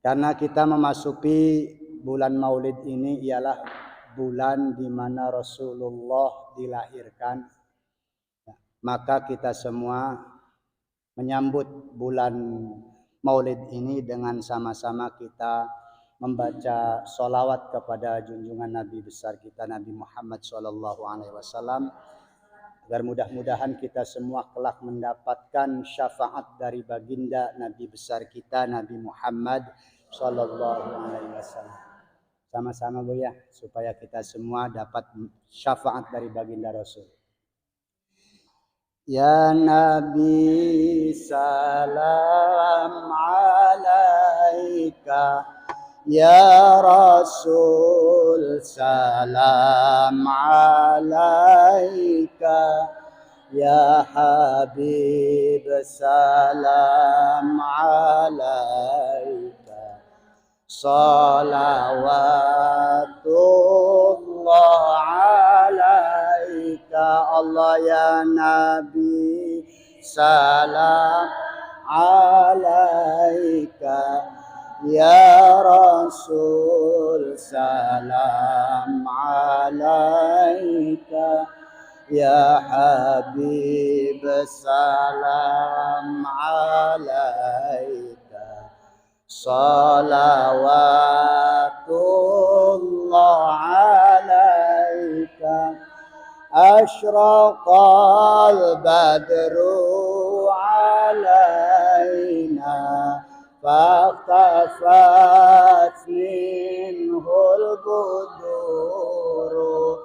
Karena kita memasuki bulan Maulid ini ialah bulan di mana Rasulullah dilahirkan. Maka kita semua menyambut bulan Maulid ini dengan sama-sama kita membaca sholawat kepada junjungan Nabi besar kita Nabi Muhammad SAW, agar mudah-mudahan kita semua kelak mendapatkan syafaat dari baginda Nabi besar kita Nabi Muhammad SAW. Sama-sama Bu ya, supaya kita semua dapat syafaat dari baginda Rasul. Ya Nabi salam alaika, ya Rasul salam alaika, ya Habib salam alaika, salawatullah alaika, Allah ya Nabi salam alaika, ya Rasul salam alaika, ya Habib salam alaika, salawatullah alaika, asyraqal badru alaina, faktafat minhul buduru,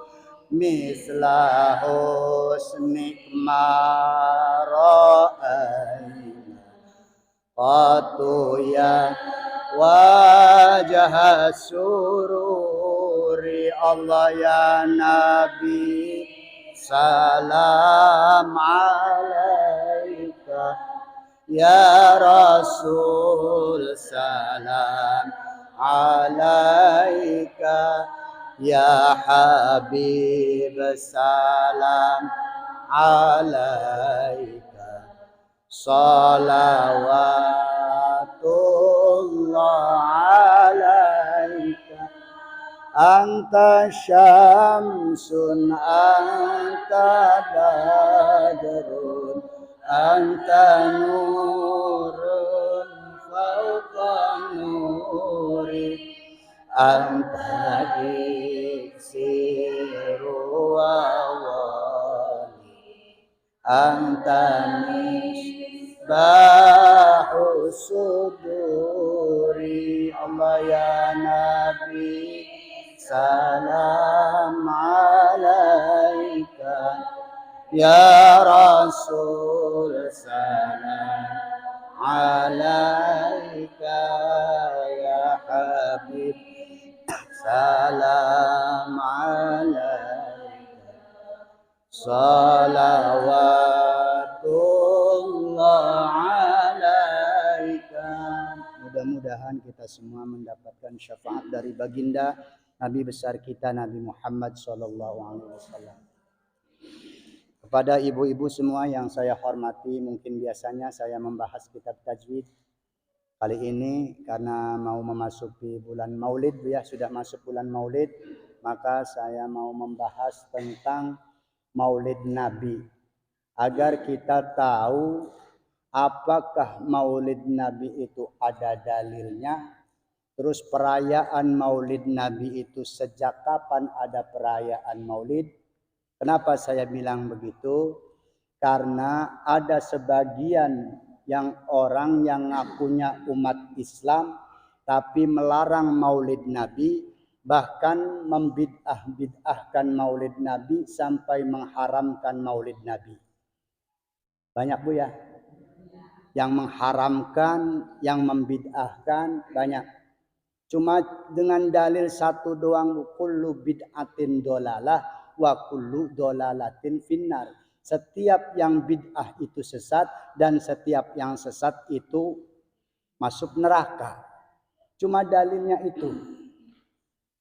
misla husnik mara'aina, qatuya wajah sururi, Allah ya Nabi salam alaika, ya Rasul salam alaika, ya Habib salam alaika, salawatullah alaika, anta syamsun anta badrun anta nurun fauqa nuri, anta iksiru wa wali, anta misbahu suduri, Allah ya Nabi salam alaika, ya Rasul salam alaika, ya Habib salam alaika, salawatullah alaika. Mudah-mudahan kita semua mendapatkan syafaat dari baginda Nabi besar kita Nabi Muhammad SAW. Kepada ibu-ibu semua yang saya hormati, mungkin biasanya saya membahas kitab tajwid. Kali ini karena mau memasuki bulan Maulid, ya sudah masuk bulan Maulid, maka saya mau membahas tentang Maulid Nabi. Agar kita tahu apakah Maulid Nabi itu ada dalilnya. Terus perayaan Maulid Nabi itu sejak kapan ada perayaan Maulid? Kenapa saya bilang begitu? Karena ada sebagian yang orang yang ngakunya umat Islam tapi melarang Maulid Nabi, bahkan membid'ah-bid'ahkan Maulid Nabi sampai mengharamkan Maulid Nabi. Banyak Bu ya? Yang mengharamkan, yang membid'ahkan banyak. Cuma dengan dalil satu doang, kullu bid'atin dolalah wa kullu dolalatin finnar. Setiap yang bid'ah itu sesat dan setiap yang sesat itu masuk neraka. Cuma dalilnya itu.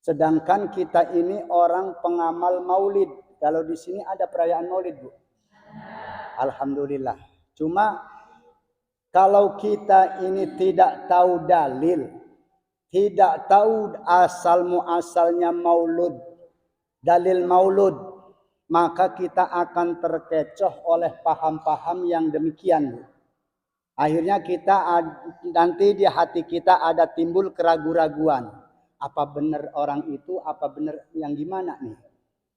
Sedangkan kita ini orang pengamal Maulid. Kalau di sini ada perayaan Maulid, Bu? Alhamdulillah. Cuma kalau kita ini tidak tahu dalil, tidak tahu asal muasalnya maulud, dalil maulud, maka kita akan terkecoh oleh paham-paham yang demikian. Akhirnya kita nanti di hati kita ada timbul keraguan-raguan. Apa benar orang itu, apa benar yang gimana nih?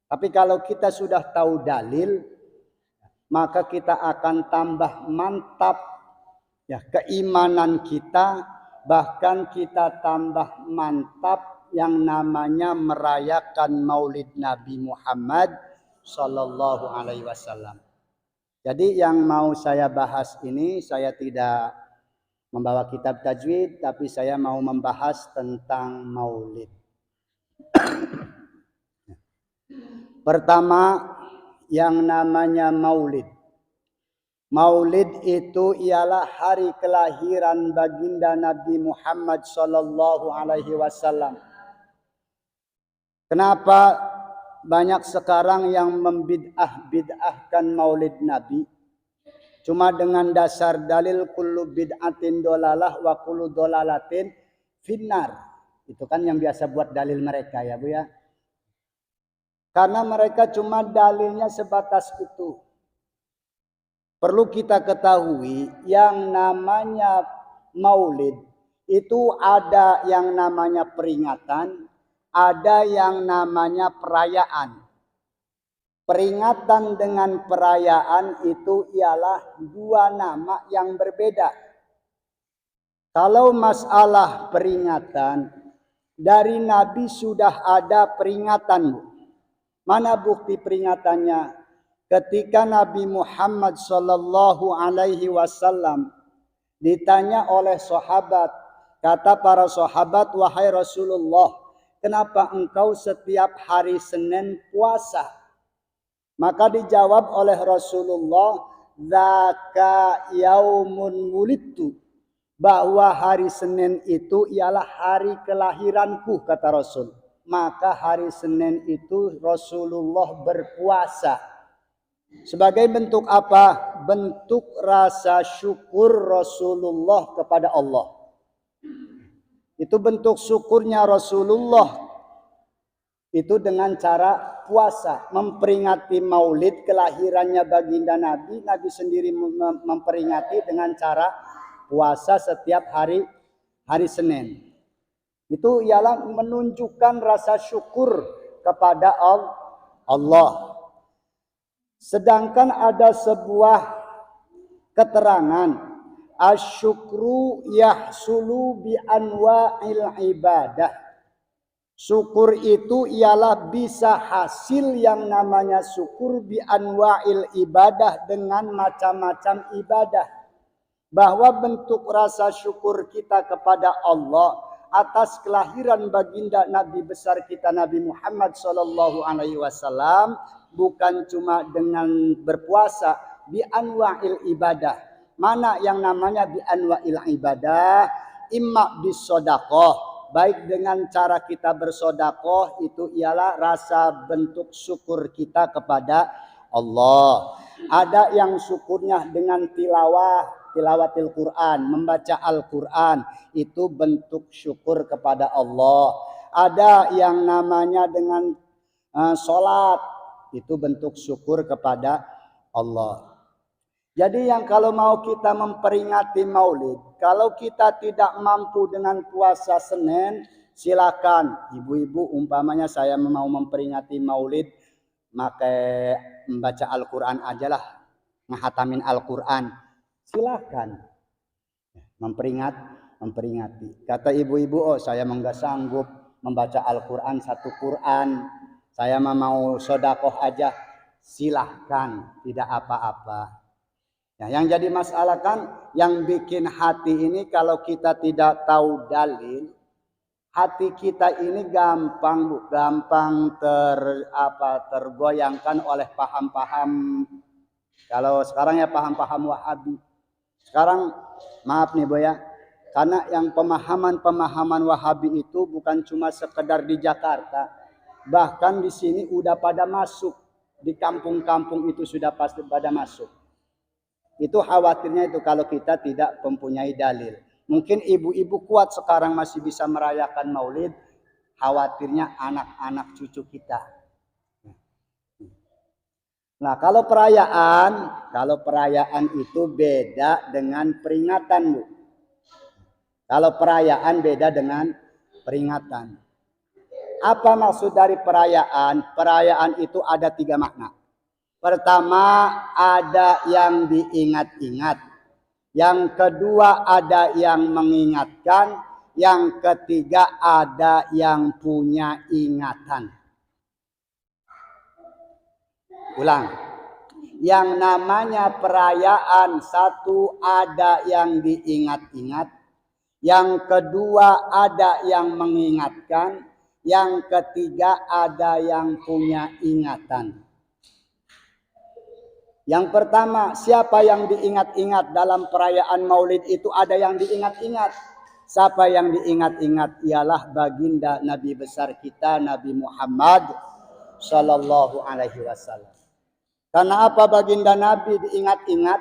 Tapi kalau kita sudah tahu dalil, maka kita akan tambah mantap ya keimanan kita, bahkan kita tambah mantap yang namanya merayakan Maulid Nabi Muhammad sallallahu alaihi wasallam. Jadi yang mau saya bahas ini, saya tidak membawa kitab tajwid, tapi saya mau membahas tentang maulid. Pertama, yang namanya maulid. Maulid itu ialah hari kelahiran baginda Nabi Muhammad sallallahu alaihi wasallam. Kenapa banyak sekarang yang membid'ahkan maulid Nabi? Cuma dengan dasar dalil kullu bid'atin dolalah wa kullu dolalatin finnar. Itu kan yang biasa buat dalil mereka ya Bu ya. Karena mereka cuma dalilnya sebatas itu. Perlu kita ketahui yang namanya maulid itu ada yang namanya peringatan, ada yang namanya perayaan. Peringatan dengan perayaan itu ialah dua nama yang berbeda. Kalau masalah peringatan, dari Nabi sudah ada peringatan. Mana bukti peringatannya? Ketika Nabi Muhammad sallallahu alaihi wasallam ditanya oleh sahabat, kata para sahabat, wahai Rasulullah, kenapa engkau setiap hari Senin puasa? Maka dijawab oleh Rasulullah, "Dzaka yaumun wulidtu." Bahwa hari Senin itu ialah hari kelahiranku, kata Rasul. Maka hari Senin itu Rasulullah berpuasa. Sebagai bentuk apa? Bentuk rasa syukur Rasulullah kepada Allah. Itu bentuk syukurnya Rasulullah. Itu dengan cara puasa, memperingati maulid kelahirannya baginda Nabi. Nabi sendiri memperingati dengan cara puasa setiap hari Senin. Itu ialah menunjukkan rasa syukur kepada Allah. Sedangkan ada sebuah keterangan, asyukru yahsulu bi anwa'il ibadah. Syukur itu ialah bisa hasil yang namanya syukur bi anwa'il ibadah dengan macam-macam ibadah. Bahwa bentuk rasa syukur kita kepada Allah atas kelahiran baginda Nabi besar kita Nabi Muhammad sallallahu alaihi wasallam bukan cuma dengan berpuasa, bi anwa'il ibadah. Mana yang namanya bi anwa'il ibadah? Imma bis sedekah. Baik dengan cara kita bersedekah, itu ialah rasa bentuk syukur kita kepada Allah. Ada yang syukurnya dengan tilawatil Quran, membaca Al-Quran, itu bentuk syukur kepada Allah. Ada yang namanya dengan sholat, itu bentuk syukur kepada Allah. Jadi yang kalau mau kita memperingati maulid, kalau kita tidak mampu dengan puasa Senin, silakan ibu-ibu umpamanya saya mau memperingati maulid, maka membaca Al-Quran aja lah, ngehatamin Al-Quran. Silakan memperingati. Kata ibu-ibu, oh saya nggak sanggup membaca Al-Quran satu Quran, saya mau sedekah aja. Silahkan, tidak apa-apa. Ya, yang jadi masalah kan yang bikin hati ini kalau kita tidak tahu dalil, hati kita ini gampang tergoyangkan oleh paham-paham. Kalau sekarang ya paham-paham Wahabi. Sekarang maaf nih Bu ya, karena yang pemahaman Wahabi itu bukan cuma sekedar di Jakarta, bahkan di sini udah pada masuk, di kampung-kampung itu sudah pasti pada masuk. Itu khawatirnya itu kalau kita tidak mempunyai dalil. Mungkin ibu-ibu kuat sekarang masih bisa merayakan maulid, khawatirnya anak-anak cucu kita. Nah, kalau perayaan itu beda dengan peringatan, Bu. Kalau perayaan beda dengan peringatan. Apa maksud dari perayaan? Perayaan itu ada 3 makna. Pertama, ada yang diingat-ingat. Yang kedua, ada yang mengingatkan. Yang ketiga, ada yang punya ingatan. Ulang. Yang namanya perayaan, satu ada yang diingat-ingat. Yang kedua ada yang mengingatkan. Yang ketiga ada yang punya ingatan. Yang pertama, siapa yang diingat-ingat dalam perayaan maulid itu ada yang diingat-ingat. Siapa yang diingat-ingat ialah baginda Nabi besar kita Nabi Muhammad sallallahu alaihi wasallam. Karena apa baginda Nabi diingat-ingat?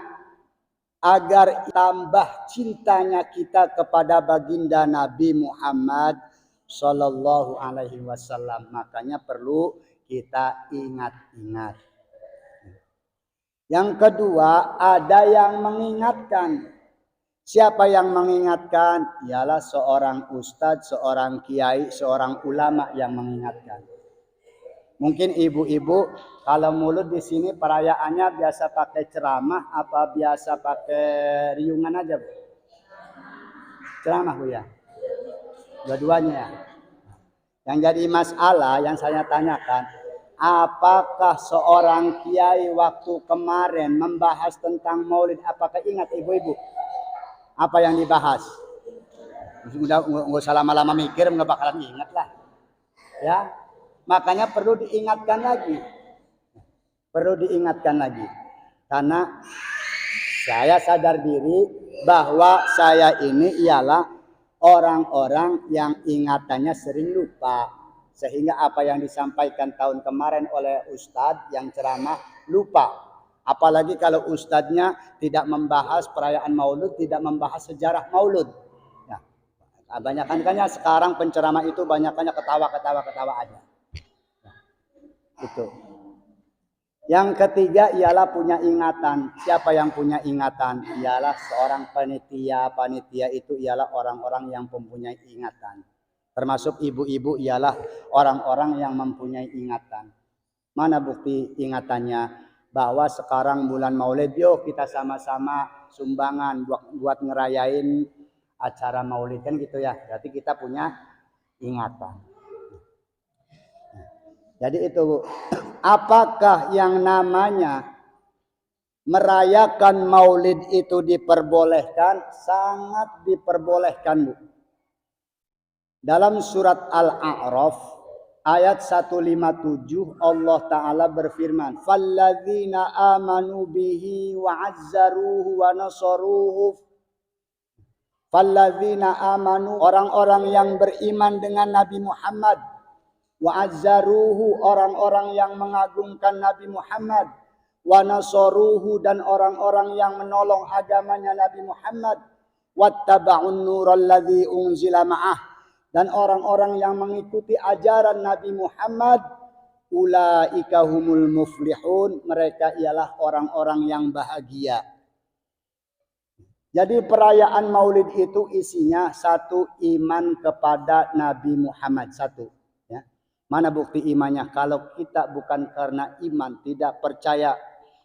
Agar tambah cintanya kita kepada baginda Nabi Muhammad sallallahu alaihi wasallam. Makanya perlu kita ingat-ingat. Yang kedua, ada yang mengingatkan. Siapa yang mengingatkan? Ialah seorang ustadz, seorang kiai, seorang ulama yang mengingatkan. Mungkin ibu-ibu kalau mulut di sini perayaannya biasa pakai ceramah apa biasa pakai riungan aja, Bu? Ceramah, Bu ya? Dua-duanya ya. Yang jadi masalah yang saya tanyakan, apakah seorang kiai waktu kemarin membahas tentang maulid, apakah ingat ibu-ibu? Apa yang dibahas? Udah nggak usah lama-lama mikir, nggak bakalan ingat lah. Ya, makanya perlu diingatkan lagi. Perlu diingatkan lagi. Karena saya sadar diri bahwa saya ini ialah orang-orang yang ingatannya sering lupa. Sehingga apa yang disampaikan tahun kemarin oleh Ustadz yang ceramah lupa. Apalagi kalau Ustadznya tidak membahas perayaan maulud, tidak membahas sejarah maulud. Nah, banyakannya sekarang penceramah itu banyakannya ketawa aja. Nah, itu. Yang ketiga ialah punya ingatan. Siapa yang punya ingatan? Ialah seorang panitia. Panitia itu ialah orang-orang yang mempunyai ingatan. Termasuk ibu-ibu ialah orang-orang yang mempunyai ingatan. Mana bukti ingatannya? Bahwa sekarang bulan maulid, yuk kita sama-sama sumbangan buat ngerayain acara maulid kan gitu ya. Berarti kita punya ingatan. Jadi itu, apakah yang namanya merayakan maulid itu diperbolehkan? Sangat diperbolehkan, Bu. Dalam surat Al-A'raf ayat 157 Allah Ta'ala berfirman, "Falladzina amanu bihi wa azzaruhu wa nasaruhu." Falladzina amanu, orang-orang yang beriman dengan Nabi Muhammad. Wa azzaruhu, orang-orang yang mengagungkan Nabi Muhammad. Wa nasaruhu, dan orang-orang yang menolong agamanya Nabi Muhammad. Wattaba'un nuralladzi unzila ma'ah, dan orang-orang yang mengikuti ajaran Nabi Muhammad. Ulaika humul muflihun, mereka ialah orang-orang yang bahagia. Jadi perayaan maulid itu isinya satu, iman kepada Nabi Muhammad, satu. Mana bukti imannya? Kalau kita bukan karena iman, tidak percaya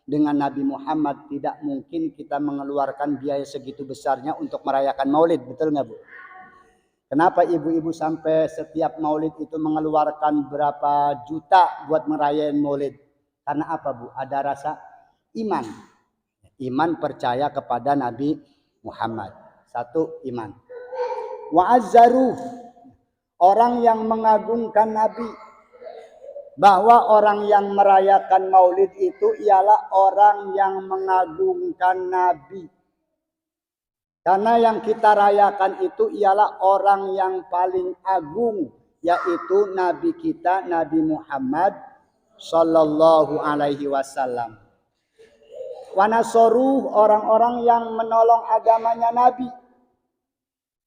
dengan Nabi Muhammad, tidak mungkin kita mengeluarkan biaya segitu besarnya untuk merayakan maulid. Betul nggak, Bu? Kenapa ibu-ibu sampai setiap maulid itu mengeluarkan berapa juta buat merayakan maulid? Karena apa, Bu? Ada rasa iman. Iman percaya kepada Nabi Muhammad. Satu, iman. Wa azzaruh, orang yang mengagungkan Nabi. Bahwa orang yang merayakan maulid itu ialah orang yang mengagungkan Nabi. Karena yang kita rayakan itu ialah orang yang paling agung, yaitu Nabi kita, Nabi Muhammad sallallahu alaihi wasallam. Wa nasaruh, orang-orang yang menolong agamanya Nabi.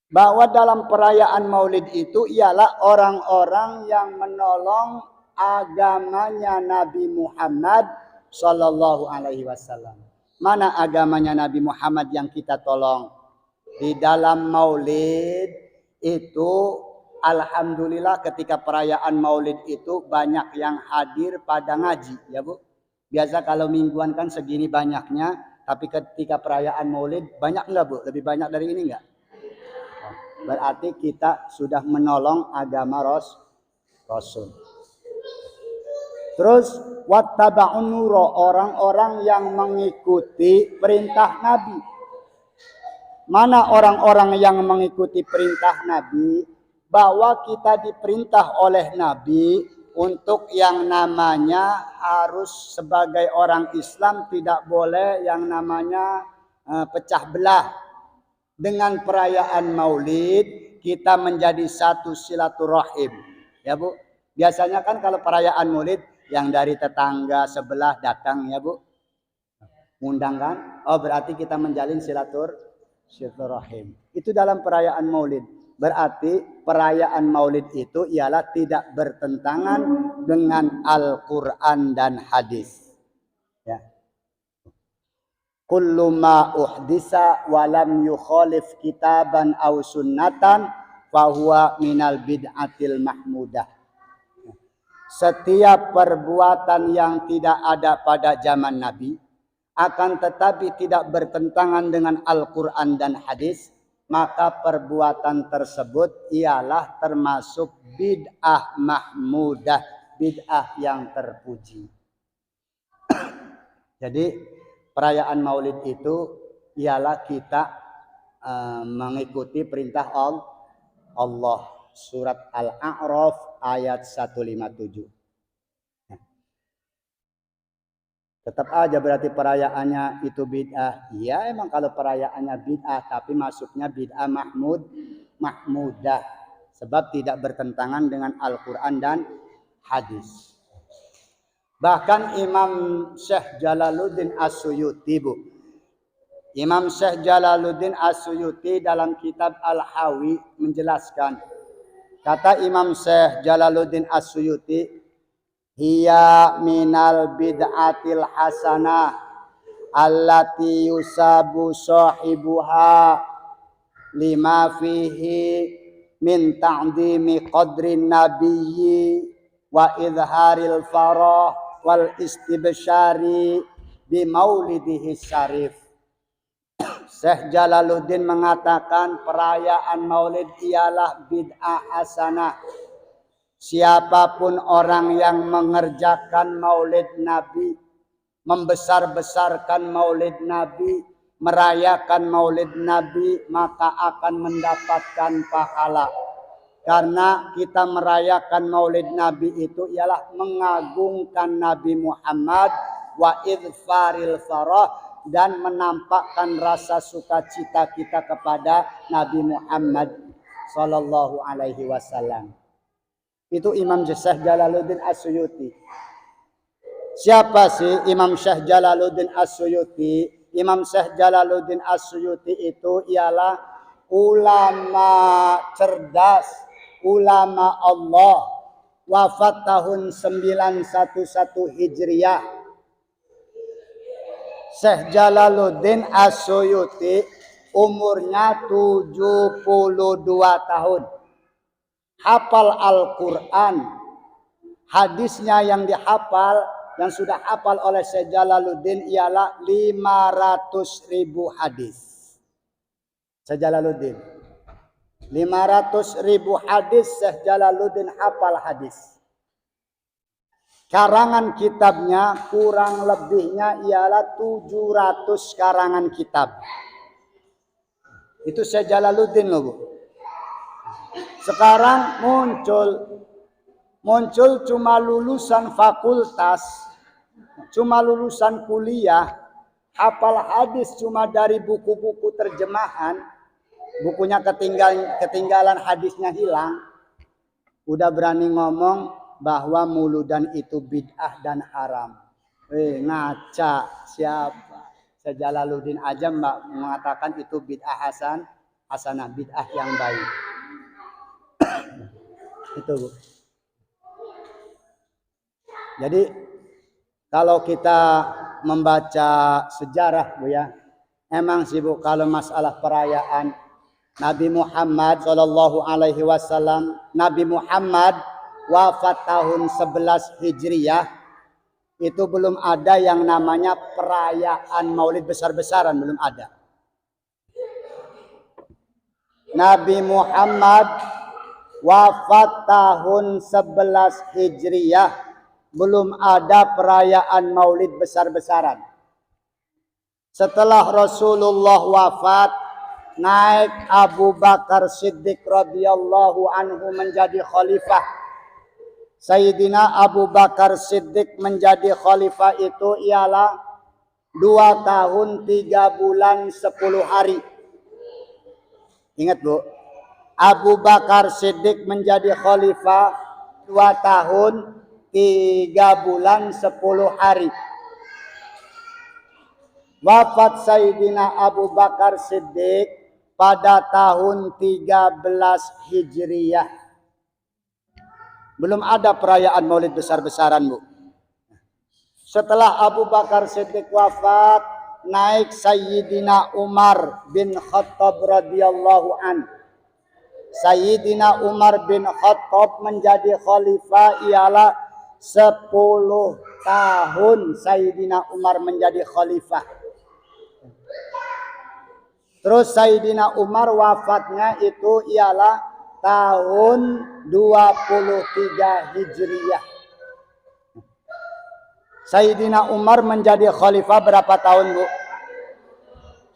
bahwa dalam perayaan Maulid itu ialah orang-orang yang menolong agamanya Nabi Muhammad Sallallahu Alaihi Wasallam. Mana agamanya Nabi Muhammad yang kita tolong? Di dalam Maulid itu, alhamdulillah ketika perayaan Maulid itu banyak yang hadir pada ngaji, ya Bu. Biasa kalau mingguan kan segini banyaknya, tapi ketika perayaan Maulid banyak enggak Bu? Lebih banyak dari ini enggak? Berarti kita sudah menolong agama Rasul. Terus wattaba'un nuro, orang-orang yang mengikuti perintah Nabi. Mana orang-orang yang mengikuti perintah Nabi? Bahwa kita diperintah oleh Nabi untuk yang namanya harus sebagai orang Islam tidak boleh yang namanya pecah belah. Dengan perayaan Maulid kita menjadi satu silaturahim. Ya Bu, biasanya kan kalau perayaan Maulid yang dari tetangga sebelah datang, ya Bu, ngundang kan? Oh berarti kita menjalin silaturahim. Itu dalam perayaan Maulid. Berarti perayaan Maulid itu ialah tidak bertentangan dengan Al-Quran dan hadis. Ya. Kullu ma uhdisa walam yukhalif kitaban aw sunnatan fahuwa minal bid'atil mahmudah. Setiap perbuatan yang tidak ada pada zaman Nabi akan tetapi tidak bertentangan dengan Al-Quran dan hadis, maka perbuatan tersebut ialah termasuk bid'ah mahmudah, bid'ah yang terpuji. Jadi perayaan Maulid itu ialah kita mengikuti perintah Allah. Surat Al-A'raf ayat 157. Tetap aja berarti perayaannya itu bid'ah. Iya emang kalau perayaannya bid'ah, tapi masuknya bid'ah mahmudah. Sebab tidak bertentangan dengan Al-Quran dan hadis. Bahkan Imam Syekh Jalaluddin As-Suyuti, Bu. Imam Syekh Jalaluddin As-Suyuti dalam kitab Al-Hawi menjelaskan. Kata Imam Syekh Jalaluddin As-Suyuti, hiya minal bid'atil hasanah allati yusabu sahibuha lima fihi min ta'dimi qadrin nabiyyi wa idharil farah wal istibsyari bi maulidihi syarif. Syekh Jalaluddin mengatakan perayaan Maulid ialah bid'ah hasanah. Siapapun orang yang mengerjakan Maulid Nabi, membesar-besarkan Maulid Nabi, merayakan Maulid Nabi, maka akan mendapatkan pahala. Karena kita merayakan Maulid Nabi itu ialah mengagungkan Nabi Muhammad wa idfaril farah, dan menampakkan rasa sukacita kita kepada Nabi Muhammad sallallahu alaihi wasallam. Itu Imam Syekh Jalaluddin As-Suyuti. Siapa sih Imam Syekh Jalaluddin As-Suyuti? Imam Syekh Jalaluddin As-Suyuti itu ialah ulama cerdas, ulama Allah, wafat tahun 911 Hijriah. Syekh Jalaluddin As-Suyuti umurnya 72 tahun. Hafal Al-Quran. Hadisnya yang dihafal, yang sudah hafal oleh Syekh Jalaluddin ialah 500.000 hadis. Syekh Jalaluddin. 500.000 hadis Syekh Jalaluddin hafal hadis. Karangan kitabnya kurang lebihnya ialah 700 karangan kitab. Itu Syekh Jalaluddin loh Bu. Sekarang muncul cuma lulusan fakultas, cuma lulusan kuliah, hafal hadis cuma dari buku-buku terjemahan, bukunya ketinggalan hadisnya hilang, udah berani ngomong bahwa muludan itu bid'ah dan haram. Ngaca siapa? Syekh Jalaluddin aja mengatakan itu bid'ah hasanah, bid'ah yang baik. Itu Bu. Jadi kalau kita membaca sejarah Bu ya, emang sih Bu kalau masalah perayaan Nabi Muhammad Shallallahu Alaihi Wasallam, Nabi Muhammad wafat tahun 11 Hijriyah, itu belum ada yang namanya perayaan Maulid besar-besaran, belum ada. Nabi Muhammad wafat tahun 11 Hijriyah, belum ada perayaan Maulid besar-besaran. Setelah Rasulullah wafat, naik Abu Bakar Siddiq radhiyallahu anhu menjadi khalifah. Sayyidina Abu Bakar Siddiq menjadi khalifah itu ialah 2 tahun 3 bulan 10 hari. Ingat Bu, Abu Bakar Siddiq menjadi khalifah 2 tahun 3 bulan 10 hari. Wafat Sayyidina Abu Bakar Siddiq pada tahun 13 Hijriyah. Belum ada perayaan Maulid besar-besaran Bu. Setelah Abu Bakar Siddiq wafat, naik Sayyidina Umar bin Khattab radhiyallahu an. Sayyidina Umar bin Khattab menjadi khalifah ialah 10 tahun Sayyidina Umar menjadi khalifah. Terus Sayyidina Umar wafatnya itu ialah tahun 23 Hijriyah. Sayyidina Umar menjadi khalifah berapa tahun Bu?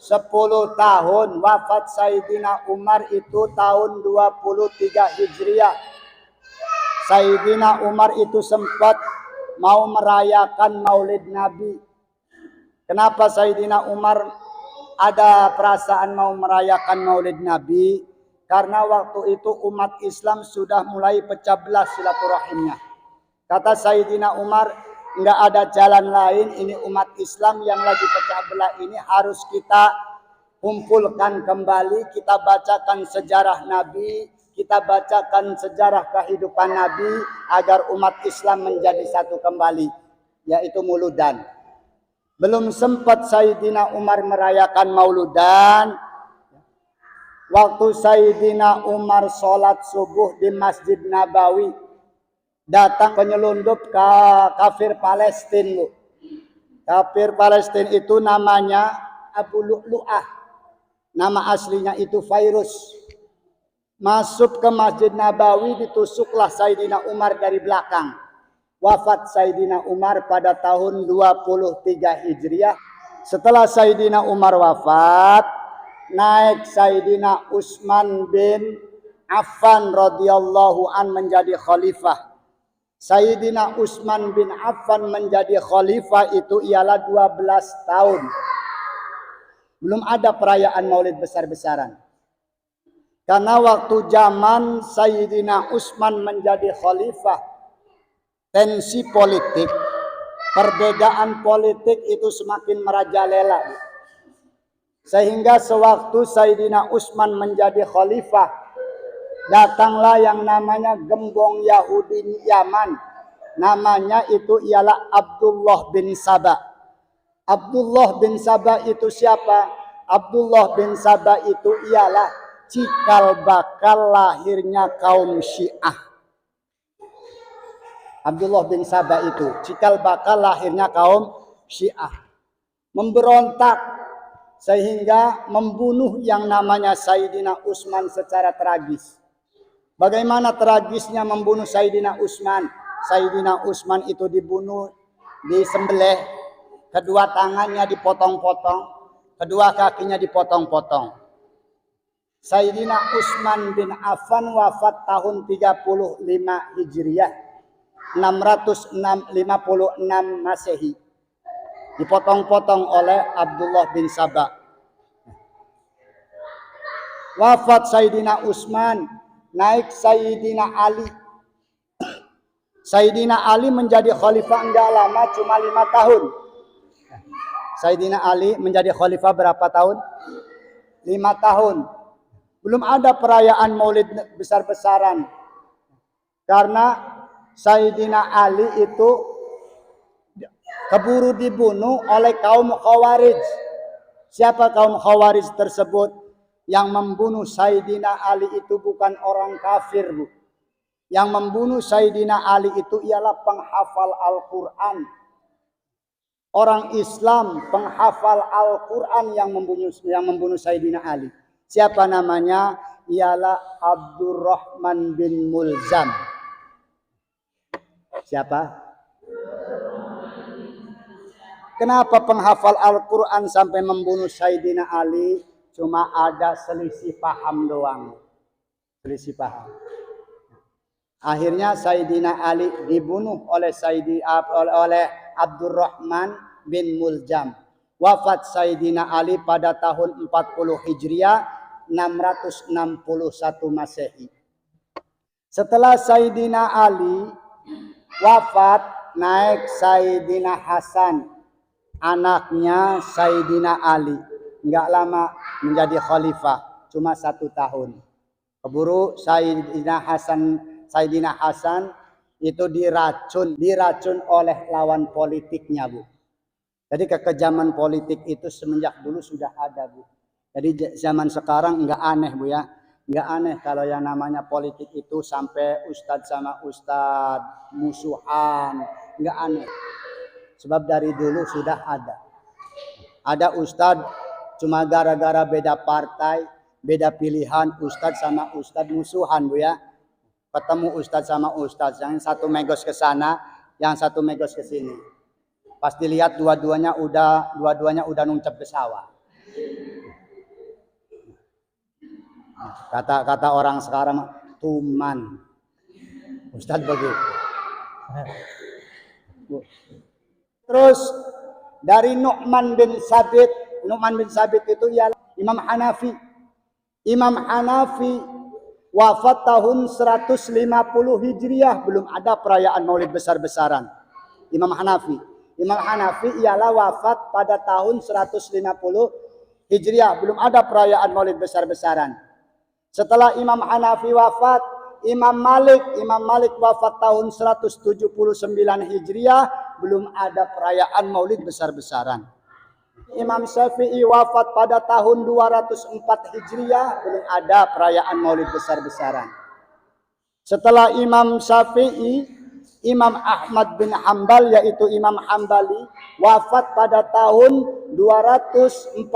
10 tahun. Wafat Sayyidina Umar itu tahun 23 Hijriyah. Sayyidina Umar itu sempat mau merayakan Maulid Nabi. Kenapa Sayyidina Umar ada perasaan mau merayakan Maulid Nabi? Karena waktu itu umat Islam sudah mulai pecah belah silaturahimnya. Kata Sayyidina Umar, enggak ada jalan lain, ini umat Islam yang lagi pecah belah ini harus kita kumpulkan kembali, kita bacakan sejarah Nabi, kita bacakan sejarah kehidupan Nabi agar umat Islam menjadi satu kembali, yaitu Mauludan. Belum sempat Sayyidina Umar merayakan Mauludan, waktu Sayyidina Umar sholat subuh di Masjid Nabawi, datang penyelundup kafir Palestina. Kafir Palestina itu namanya Abu Lu'lu'ah. Nama aslinya itu Virus. Masuk ke Masjid Nabawi, ditusuklah Sayyidina Umar dari belakang. Wafat Sayyidina Umar pada tahun 23 Hijriah. Setelah Sayyidina Umar wafat, naik Sayyidina Utsman bin Affan radhiyallahu an menjadi khalifah. Sayyidina Utsman bin Affan menjadi khalifah itu ialah 12 tahun. Belum ada perayaan Maulid besar-besaran. Karena waktu zaman Sayyidina Utsman menjadi khalifah, tensi politik, perbedaan politik itu semakin merajalela. Sehingga sewaktu Sayyidina Utsman menjadi khalifah, datanglah yang namanya gembong Yahudi Yaman. Namanya itu ialah Abdullah bin Saba. Abdullah bin Saba itu siapa? Abdullah bin Saba itu ialah cikal bakal lahirnya kaum Syiah. Abdullah bin Saba itu cikal bakal lahirnya kaum Syiah. Memberontak sehingga membunuh yang namanya Sayyidina Utsman secara tragis. Bagaimana tragisnya membunuh Sayyidina Utsman? Sayyidina Utsman itu dibunuh, disembelih, kedua tangannya dipotong-potong, kedua kakinya dipotong-potong. Sayyidina Utsman bin Affan wafat tahun 35 Hijriah, 656 Masehi. Dipotong-potong oleh Abdullah bin Saba. Wafat Sayyidina Utsman, naik Sayyidina Ali. Sayyidina Ali menjadi khalifah enggak lama, cuma 5 tahun. Sayyidina Ali menjadi khalifah berapa tahun? 5 tahun. Belum ada perayaan maulid besar-besaran. Karena Sayyidina Ali itu keburu dibunuh oleh kaum Khawarij. Siapa kaum Khawarij tersebut? Yang membunuh Sayyidina Ali itu bukan orang kafir, Bu. Yang membunuh Sayyidina Ali itu ialah penghafal Al-Quran. Orang Islam penghafal Al-Quran yang membunuh Sayyidina Ali. Siapa namanya? Ialah Abdurrahman bin Mulzam. Siapa? Kenapa penghafal Al-Quran sampai membunuh Sayyidina Ali? Cuma ada selisih paham doang. Selisih paham. Akhirnya Sayyidina Ali dibunuh oleh Abdurrahman bin Muljam. Wafat Sayyidina Ali pada tahun 40 Hijriah, 661 Masehi. Setelah Sayyidina Ali wafat, naik Sayyidina Hasan, anaknya Sayyidina Ali. Enggak lama menjadi khalifah, cuma 1 tahun. Keburu Sayyidina Hasan itu diracun oleh lawan politiknya, Bu. Jadi kekejaman politik itu semenjak dulu sudah ada, Bu. Jadi zaman sekarang enggak aneh, Bu ya. Enggak aneh kalau yang namanya politik itu sampai ustadz sama ustadz musuhan, enggak aneh. Sebab dari dulu sudah ada. Ada ustadz cuma gara-gara beda partai, beda pilihan, ustadz sama ustadz musuhan, Bu ya. Ketemu ustadz sama ustadz, yang satu megos ke sana, yang satu megos ke sini. Pas dilihat dua-duanya udah nuncep ke sawah. Kata orang sekarang tuman. Ustadz begitu. Terus dari Nu'man bin Sabit itu ialah Imam Hanafi. Imam Hanafi wafat tahun 150 Hijriah, belum ada perayaan Maulid besar-besaran. Imam Hanafi ialah wafat pada tahun 150 Hijriah, belum ada perayaan Maulid besar-besaran. Setelah Imam Hanafi wafat, Imam Malik wafat tahun 179 Hijriah, belum ada perayaan Maulid besar-besaran. Imam Syafi'i wafat pada tahun 204 Hijriah, belum ada perayaan Maulid besar-besaran. Setelah Imam Syafi'i, Imam Ahmad bin Hambal, yaitu Imam Hambali, wafat pada tahun 248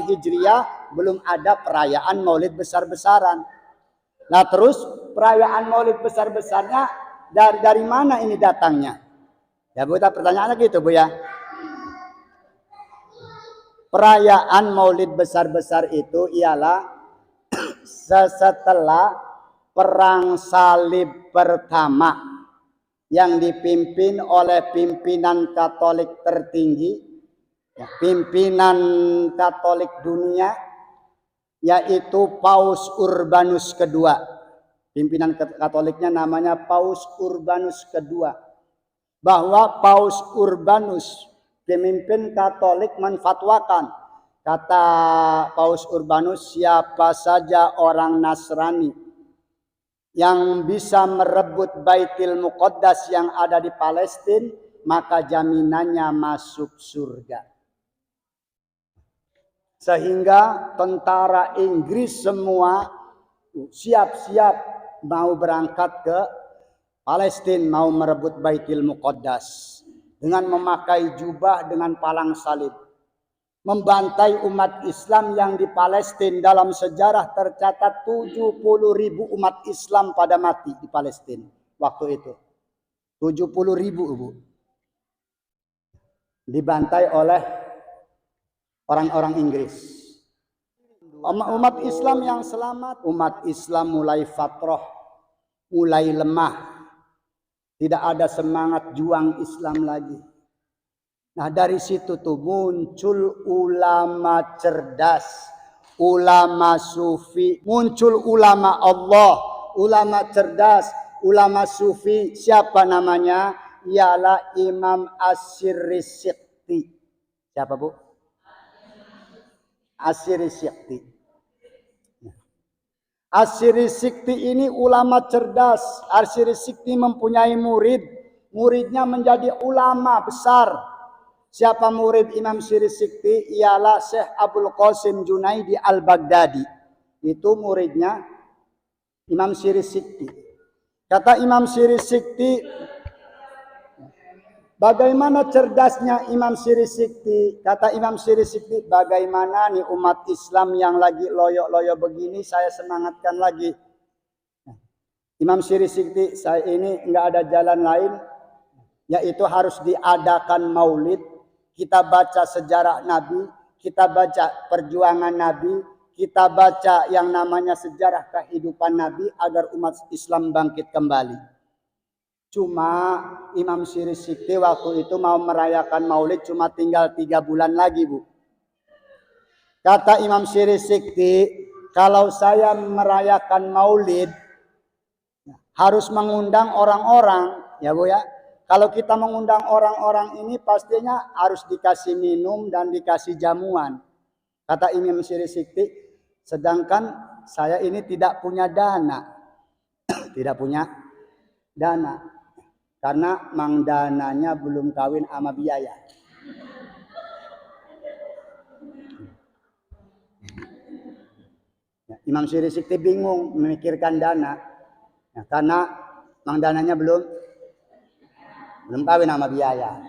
Hijriah, belum ada perayaan Maulid besar-besaran. Nah, terus perayaan Maulid besar-besarnya dari mana ini datangnya? Ya, Bu, pertanyaannya gitu, Bu ya. Perayaan Maulid besar-besar itu ialah setelah Perang Salib pertama yang dipimpin oleh pimpinan Katolik tertinggi, pimpinan Katolik dunia, yaitu Paus Urbanus II. Pimpinan Katoliknya namanya Paus Urbanus II. Bahwa Paus Urbanus, pemimpin Katolik, menfatwakan, kata Paus Urbanus, siapa saja orang Nasrani yang bisa merebut Baitul Muqaddas yang ada di Palestina, maka jaminannya masuk surga. Sehingga tentara Inggris semua siap-siap mau berangkat ke Palestina, mau merebut Baitul Muqaddas dengan memakai jubah dengan palang salib, membantai umat Islam yang di Palestina. Dalam sejarah tercatat 70.000 umat Islam pada mati di Palestina waktu itu. 70.000, Bu. Dibantai oleh orang-orang Inggris. Umat Islam yang selamat, umat Islam mulai fatrah, mulai lemah. Tidak ada semangat juang Islam lagi. Nah, dari situ tuh muncul ulama cerdas, ulama sufi, muncul ulama Allah, ulama cerdas, ulama sufi. Siapa namanya? Ialah Imam As-Sirri-Sikti. Siapa, Bu? As-Sirri-Sikti. Asyiri Sikti ini ulama cerdas. Asyiri Sikti mempunyai murid. Muridnya menjadi ulama besar. Siapa murid Imam Syiri Sikti? Ialah Syekh Abdul Qasim Junaidi Al-Baghdadi. Itu muridnya Imam Syiri Sikti. Kata Imam Syiri Sikti, bagaimana cerdasnya Imam Syiri Sikti? Kata Imam Syiri Sikti, bagaimana nih umat Islam yang lagi loyo-loyo begini, saya semangatkan lagi. Imam Syiri Sikti, saya ini nggak ada jalan lain, yaitu harus diadakan maulid. Kita baca sejarah Nabi, kita baca perjuangan Nabi, kita baca yang namanya sejarah kehidupan Nabi agar umat Islam bangkit kembali. Cuma Imam Syiri Sikti waktu itu mau merayakan maulid cuma tinggal 3 bulan lagi, Bu. Kata Imam Syiri Sikti, kalau saya merayakan maulid harus mengundang orang-orang, ya Bu ya. Kalau kita mengundang orang-orang ini pastinya harus dikasih minum dan dikasih jamuan. Kata Imam Syiri Sikti, sedangkan saya ini tidak punya dana. Tidak punya dana. Karena mang dananya belum kawin sama biaya. Imam Syiri Sikti bingung memikirkan dana. Karena mang dananya belum kawin sama biaya.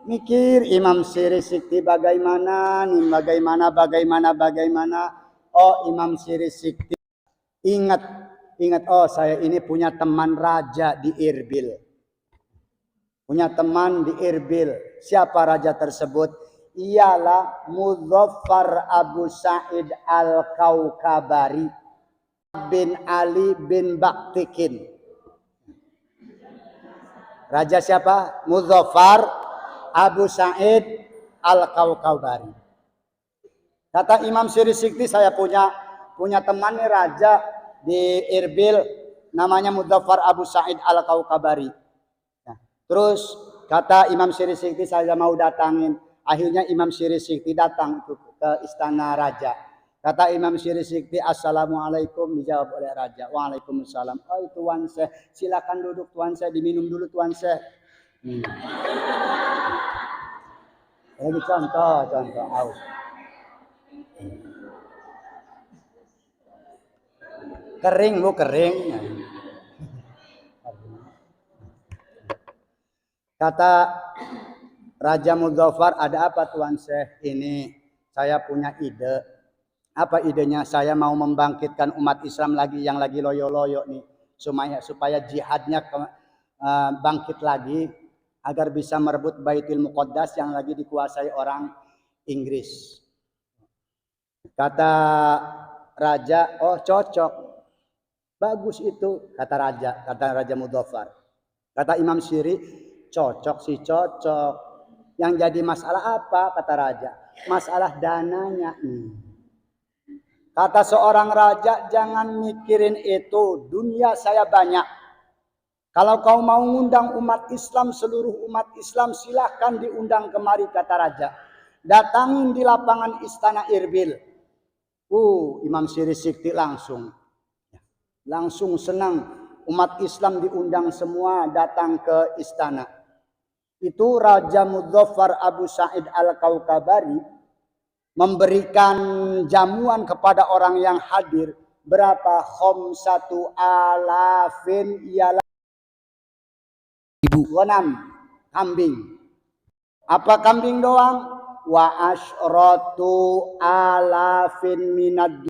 Mikir Imam Syiri Sikti bagaimana nih, bagaimana. Oh, Imam Syiri Sikti ingat, oh saya ini punya teman raja di Irbil. Punya teman di Irbil. Siapa raja tersebut? Ialah Muzaffar Abu Sa'id Al-Kaukabari bin Ali bin Baktikin. Raja siapa? Muzaffar Abu Sa'id Al-Kaukabari. Kata Imam Syiri Sikti, saya punya teman nih raja di Irbil, namanya Muzaffar Abu Sa'id Al-Kaukabari. Nah, terus kata Imam Syiri Sikti, saya mau datangin. Akhirnya Imam Syiri Sikti datang ke istana raja. Kata Imam Syiri Sikti, assalamualaikum, dijawab oleh raja. Waalaikumsalam. Oh Tuan Syekh, silakan duduk Tuan Syekh, diminum dulu Tuan Syekh. Lagi contoh aus. Kering Bu, kering. Kata Raja Muzaffar, ada apa Tuan Syekh? Ini saya punya ide. Apa idenya? Saya mau membangkitkan umat Islam lagi yang lagi loyo-loyo nih, supaya jihadnya bangkit lagi agar bisa merebut Baitul Muqaddas yang lagi dikuasai orang Inggris. Kata raja, oh cocok, bagus itu, kata Raja Muzaffar. Kata Imam Syiri, cocok sih cocok. Yang jadi masalah apa? Kata raja, masalah dananya nih. Kata seorang raja, jangan mikirin itu, dunia saya banyak. Kalau kau mau ngundang umat Islam, seluruh umat Islam silahkan diundang kemari, kata raja. Datangin di lapangan istana Irbil. Imam Syiri Sikti langsung senang. Umat Islam diundang semua datang ke istana. Itu Raja Muzaffar Abu Sa'id Al-Kaukabari memberikan jamuan kepada orang yang hadir. Berapa? 5.000 ialah 6 kambing. Apa kambing doang? Wa asyratu alafin minad